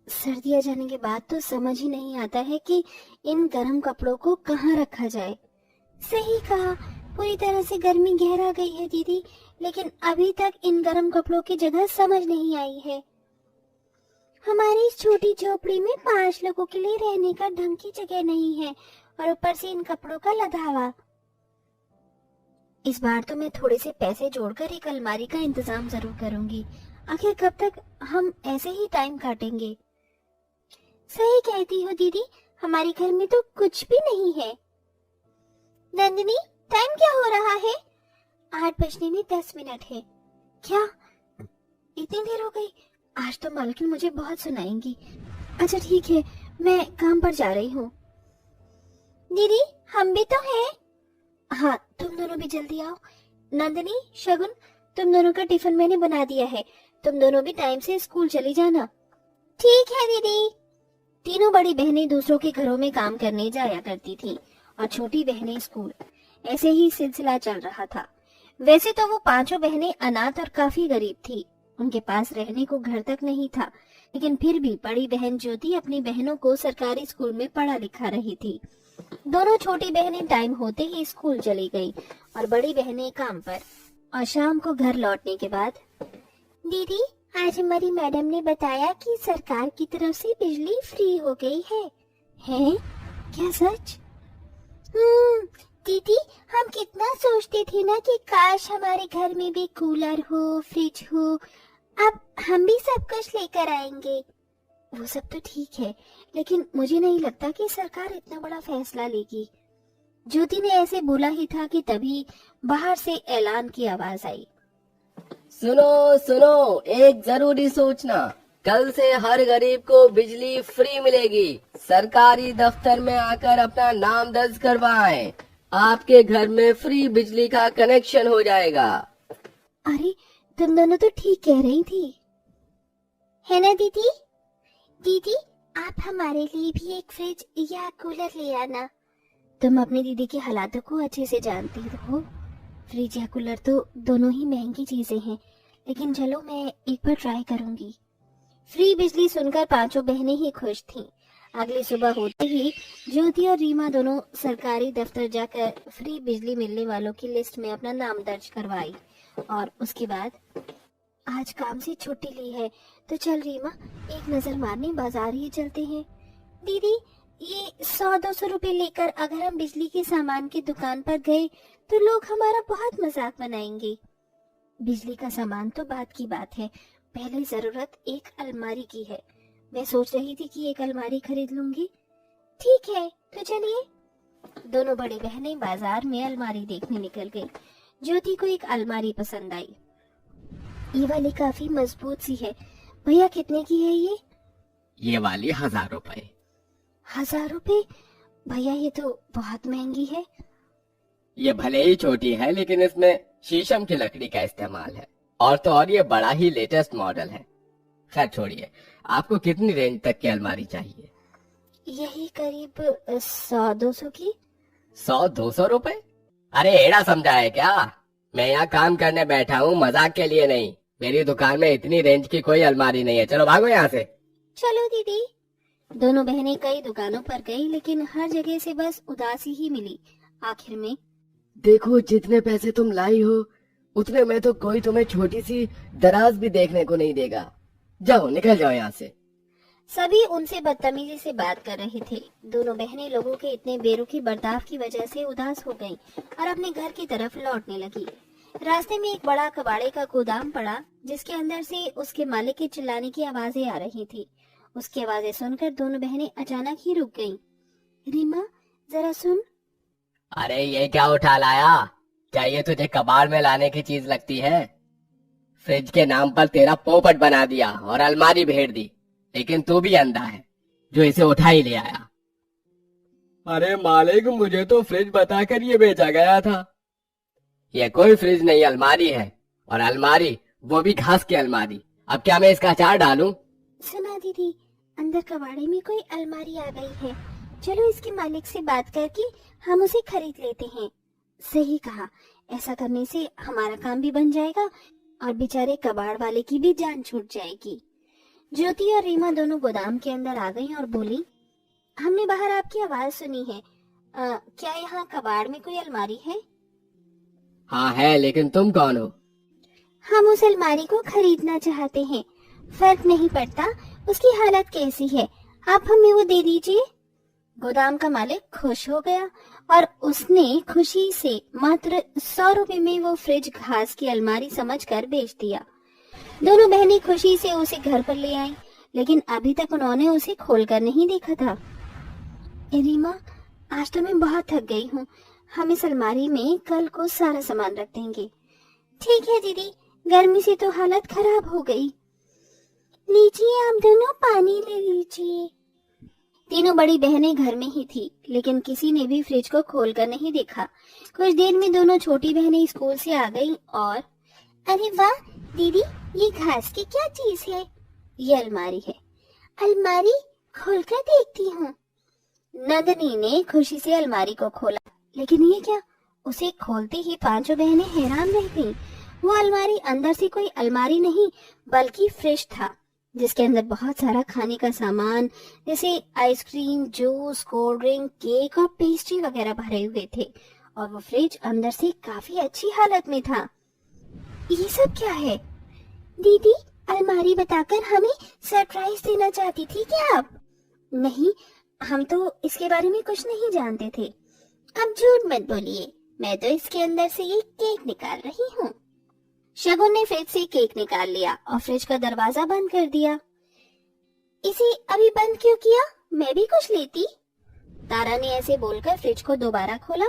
सर्दी आ जाने के बाद तो समझ ही नहीं आता है कि इन गर्म कपड़ों को कहाँ रखा जाए। सही कहा, पूरी तरह से गर्मी गहरा गई है दीदी, लेकिन अभी तक इन गर्म कपड़ों की जगह समझ नहीं आई है। हमारी इस छोटी झोपड़ी में 5 लोगों के लिए रहने का ढंग की जगह नहीं है, और ऊपर से इन कपड़ों का लदावा। इस बार तो मैं थोड़े से पैसे जोड़कर एक अलमारी का इंतजाम जरूर करूंगी। आखिर कब तक हम ऐसे ही टाइम काटेंगे। सही कहती हो दीदी, हमारे घर में तो कुछ भी नहीं है। नंदिनी, टाइम क्या हो रहा है? 8 बजने में 10 मिनट है। क्या इतनी देर हो गई? आज तो मालकिन मुझे बहुत सुनाएंगी। अच्छा ठीक है, मैं काम पर जा रही हूँ। दीदी, हम भी तो हैं। हाँ, तुम दोनों भी जल्दी आओ। नंदिनी, शगुन, तुम दोनों का टिफिन मैंने बना दिया है। तुम दोनों भी टाइम से स्कूल चली जाना। ठीक है दीदी। तीनों बड़ी बहनें दूसरों के घरों में काम करने जाया करती थीं और छोटी बहनें स्कूल। ऐसे ही सिलसिला चल रहा था। वैसे तो वो 5 बहनें अनाथ और काफी गरीब थी। उनके पास रहने को घर तक नहीं था, लेकिन फिर भी बड़ी बहन ज्योति अपनी बहनों को सरकारी स्कूल में पढ़ा लिखा रही थी। दोनों छोटी बहनें टाइम होते ही स्कूल चली गईं और बड़ी बहनें काम पर। और शाम को घर लौटने के बाद, दीदी, आज हमारी मैडम ने बताया कि सरकार की तरफ से बिजली फ्री हो गई है। हैं? क्या सच? दीदी, हम कितना सोचते थे ना कि काश हमारे घर में भी कूलर हो, फ्रिज हो। अब हम भी सब कुछ लेकर आएंगे। वो सब तो ठीक है, लेकिन मुझे नहीं लगता कि सरकार इतना बड़ा फैसला लेगी। ज्योति ने ऐसे बोला ही था कि तभी बाहर से ऐलान की आवाज आई। सुनो सुनो, एक जरूरी सूचना। कल से हर गरीब को बिजली फ्री मिलेगी। सरकारी दफ्तर में आकर अपना नाम दर्ज करवाएं। आपके घर में फ्री बिजली का कनेक्शन हो जाएगा। अरे, तुम दोनों तो ठीक कह रही थी, है ना दीदी? दीदी, आप हमारे लिए भी एक फ्रिज या कूलर ले आना। तुम अपनी दीदी के हालातों को अच्छे से जानती हो। फ्रिज या कूलर तो दोनों ही महंगी चीजें हैं, लेकिन चलो मैं एक बार ट्राई करूंगी। फ्री बिजली सुनकर 5 बहनें ही खुश थीं। अगली सुबह होते ही ज्योति और रीमा दोनों सरकारी दफ्तर जाकर फ्री बिजली मिलने वालों की लिस्ट में अपना नाम दर्ज करवाई। और उसके बाद, आज काम से छुट्टी ली है तो चल रीमा, एक नजर मारने बाजार ही चलते हैं। दीदी, ये 100-200 रुपए लेकर अगर हम बिजली के सामान की दुकान पर गए तो लोग हमारा बहुत मजाक बनाएंगे। बिजली का सामान तो बात की बात है, पहले जरूरत एक अलमारी की है। मैं सोच रही थी कि एक अलमारी खरीद लूंगी। ठीक है, तो चलिए। दोनों बड़ी बहनें बाजार में अलमारी देखने निकल गई। ज्योति को एक अलमारी पसंद आई। ये वाली काफी मजबूत सी है। भैया, कितने की है ये? ये वाली 1000 रुपए। 1000 रुपए? भैया, ये तो बहुत महंगी है। ये भले ही छोटी है, लेकिन इसमें शीशम की लकड़ी का इस्तेमाल है। और तो और ये बड़ा ही लेटेस्ट मॉडल है। खैर छोड़िए, आपको कितनी रेंज तक की अलमारी चाहिए? यही करीब 100-200 की। 100-200 रुपए? अरे एड़ा समझा है क्या? मैं यहाँ काम करने बैठा हूँ, मजाक के लिए नहीं। मेरी दुकान में इतनी रेंज की कोई अलमारी नहीं है। चलो भागो यहाँ से। चलो दीदी। दोनों बहनें कई दुकानों पर गई, लेकिन हर जगह से बस उदासी ही मिली। आखिर में, देखो, जितने पैसे तुम लाई हो उतने में तो कोई तुम्हें छोटी सी दराज भी देखने को नहीं देगा। जाओ, निकल जाओ यहाँ से। सभी उनसे बदतमीजी से बात कर रहे थे। दोनों बहनें लोगों के इतने बेरुखी बर्ताव की वजह से उदास हो गईं और अपने घर की तरफ लौटने लगी। रास्ते में एक बड़ा कबाड़े का गोदाम पड़ा, जिसके अंदर से उसके मालिक के चिल्लाने की आवाजें आ रही थी। उसकी आवाजें सुनकर दोनों बहनें अचानक ही रुक गईं। रीमा, जरा सुन। अरे ये क्या उठा लाया? क्या ये तुझे कबाड़ में लाने की चीज लगती है? फ्रिज के नाम पर तेरा पोपट बना दिया और अलमारी भेड़ दी, लेकिन तू भी अंधा है जो इसे उठा ही ले आया। अरे मालिक, मुझे तो फ्रिज बताकर ये बेचा गया था। ये कोई फ्रिज नहीं, अलमारी है। और अलमारी, वो भी घास की अलमारी। अब क्या मैं इसका अचार डालूं? सुना दीदी, अंदर कबाड़े में कोई अलमारी आ गई है। चलो इसके मालिक से बात करके हम उसे खरीद लेते हैं। सही कहा, ऐसा करने से हमारा काम भी बन जाएगा और बेचारे कबाड़ वाले की भी जान छूट जाएगी। ज्योति और रीमा दोनों गोदाम के अंदर आ गईं और बोली, हमने बाहर आपकी आवाज सुनी है। क्या यहाँ कबाड़ में कोई अलमारी है? हाँ है, लेकिन तुम कौन हो? हम उस अलमारी को खरीदना चाहते हैं। फर्क नहीं पड़ता उसकी हालत कैसी है, आप हमें वो दे दीजिए। गोदाम का मालिक खुश हो गया और उसने खुशी से मात्र 100 रुपए में वो फ्रिज घास की अलमारी समझकर बेच दिया। दोनों बहनें खुशी से उसे घर पर ले आईं, लेकिन अभी तक उन्होंने उसे खोलकर नहीं देखा था। रीमा, आज तो मैं बहुत थक गई हूँ, हम इस अलमारी में कल को सारा सामान रख देंगे। ठीक है दीदी, गर्मी से तो हालत खराब हो गई। लीजिए आप दोनों पानी ले लीजिए। तीनों बड़ी बहनें घर में ही थी, लेकिन किसी ने भी फ्रिज को खोलकर नहीं देखा। कुछ देर में दोनों छोटी बहनें स्कूल से आ गईं और अरे वाह दीदी, ये घास की क्या चीज है? ये अलमारी है। अलमारी खोलकर देखती हूँ। नंदनी ने खुशी से अलमारी को खोला, लेकिन ये क्या? उसे खोलते ही पांचों बहनें हैरान रह गईं। वो अलमारी अंदर से कोई अलमारी नहीं बल्कि फ्रिज था, जिसके अंदर बहुत सारा खाने का सामान जैसे ice cream, juice, cold drink, cake और पेस्ट्री वगैरह भरे हुए थे। और वो फ्रिज अंदर से काफी अच्छी हालत में था। ये सब क्या है? दीदी, अलमारी बताकर हमें सरप्राइज देना चाहती थी क्या आप? नहीं, हम तो इसके बारे में कुछ नहीं जानते थे। अब झूठ मत बोलिए, मैं तो इसके अंदर से ये केक निकाल रही हूँ। शगुन ने फ्रिज से केक निकाल लिया और फ्रिज का दरवाजा बंद कर दिया। इसे अभी बंद क्यों किया? मैं भी कुछ लेती। तारा ने ऐसे बोलकर फ्रिज को दोबारा खोला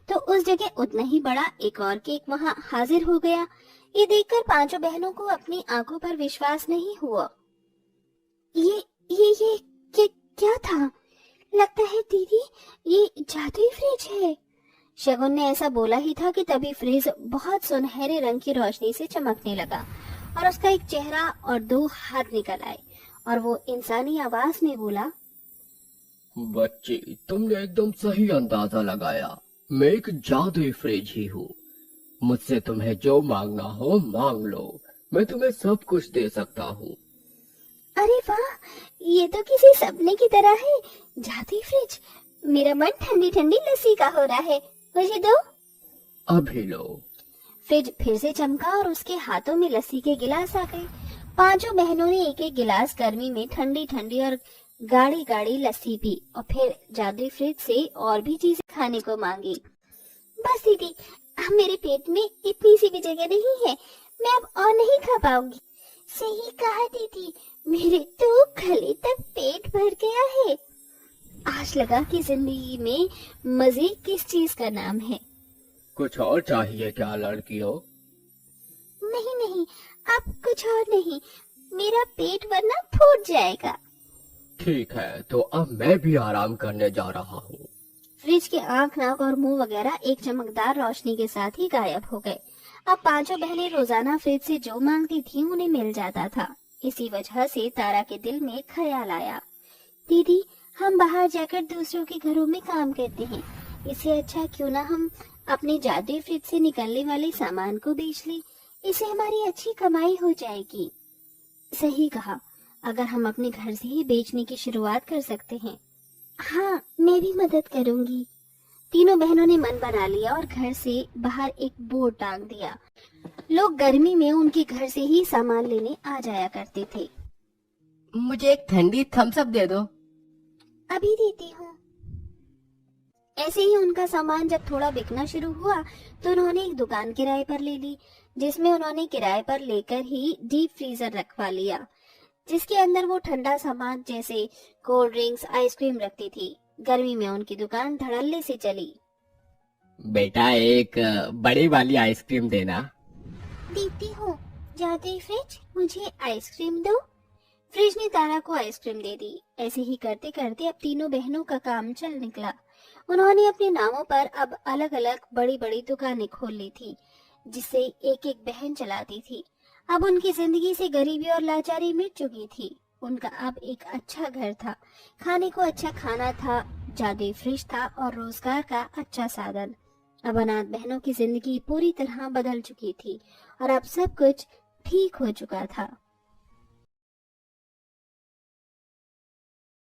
तो उस जगह उतना ही बड़ा एक और केक वहाँ हाजिर हो गया। ये देखकर पांचों बहनों को अपनी आंखों पर विश्वास नहीं हुआ। ये क्या था? लगता है दीदी ये जादुई फ्रिज है। शगुन ने ऐसा बोला ही था कि तभी फ्रिज बहुत सुनहरे रंग की रोशनी से चमकने लगा और उसका एक चेहरा और 2 हाथ निकल आए और वो इंसानी आवाज में बोला, बच्ची, तुमने एकदम सही अंदाजा लगाया। मैं एक जादुई फ्रिज ही हूँ। मुझसे तुम्हें जो मांगना हो मांग लो, मैं तुम्हें सब कुछ दे सकता हूँ। अरे वाह, ये तो किसी सपने की तरह है। जादुई फ्रिज, मेरा मन ठंडी ठंडी लस्सी का हो रहा है, मुझे दो। अभी लो। फ्रिज फिर से चमका और उसके हाथों में लस्सी के गिलास आ गए। पांचों बहनों ने एक एक गिलास गर्मी में ठंडी ठंडी और गाढ़ी गाढ़ी लस्सी पी और फिर जादुई फ्रिज से और भी चीजें खाने को मांगी। बस दीदी, अब मेरे पेट में इतनी सी भी जगह नहीं है, मैं अब और नहीं खा पाऊंगी। सही कहा दीदी, मेरे तो गले तक पेट भर गया है। आज लगा कि जिंदगी में मजे किस चीज का नाम है। कुछ और चाहिए क्या लड़कियों? नहीं नहीं, अब कुछ और नहीं, मेरा पेट वरना फूट जाएगा। ठीक है, तो अब मैं भी आराम करने जा रहा हूँ। फ्रिज के आंख, नाक और मुंह वगैरह एक चमकदार रोशनी के साथ ही गायब हो गए। अब पांचों बहनें रोजाना फ्रिज से जो मांगती थी उन्हें मिल जाता था। इसी वजह से तारा के दिल में ख्याल आया, दीदी हम बाहर जाकर दूसरों के घरों में काम करते हैं, इससे अच्छा क्यों ना हम अपने जादुई फ्रिज से निकलने वाले सामान को बेच लें, इससे हमारी अच्छी कमाई हो जाएगी। सही कहा, अगर हम अपने घर से ही बेचने की शुरुआत कर सकते हैं। हाँ, मैं भी मदद करूंगी। तीनों बहनों ने मन बना लिया और घर से बाहर एक बोर्ड टांग दिया। लोग गर्मी में उनके घर से ही सामान लेने आ जाया करते थे। मुझे एक ठंडी थम्स अप दे दो। अभी देती हूँ। ऐसे ही उनका सामान जब थोड़ा बिकना शुरू हुआ तो उन्होंने एक दुकान किराए पर ले ली, जिसमें उन्होंने किराए पर लेकर ही डीप फ्रीजर रखवा लिया, जिसके अंदर वो ठंडा सामान जैसे कोल्ड ड्रिंक्स, आइसक्रीम रखती थी। गर्मी में उनकी दुकान धड़ल्ले से चली। बेटा, एक बड़ी वाली आइसक्रीम देना। देती हूँ। जादुई फ्रिज, मुझे आइसक्रीम दो। फ्रिज ने तारा को आइसक्रीम दे दी। ऐसे ही करते करते अब तीनों बहनों का काम चल निकला। उन्होंने अपने नामों पर अब अलग अलग बड़ी बड़ी दुकानें खोल ली थी, जिसे एक एक बहन चलाती थी। अब उनकी जिंदगी से गरीबी और लाचारी मिट चुकी थी। उनका अब एक अच्छा घर था, खाने को अच्छा खाना था, जादुई फ्रिज था और रोजगार का अच्छा साधन। अब अनाथ बहनों की जिंदगी पूरी तरह बदल चुकी थी और अब सब कुछ ठीक हो चुका था।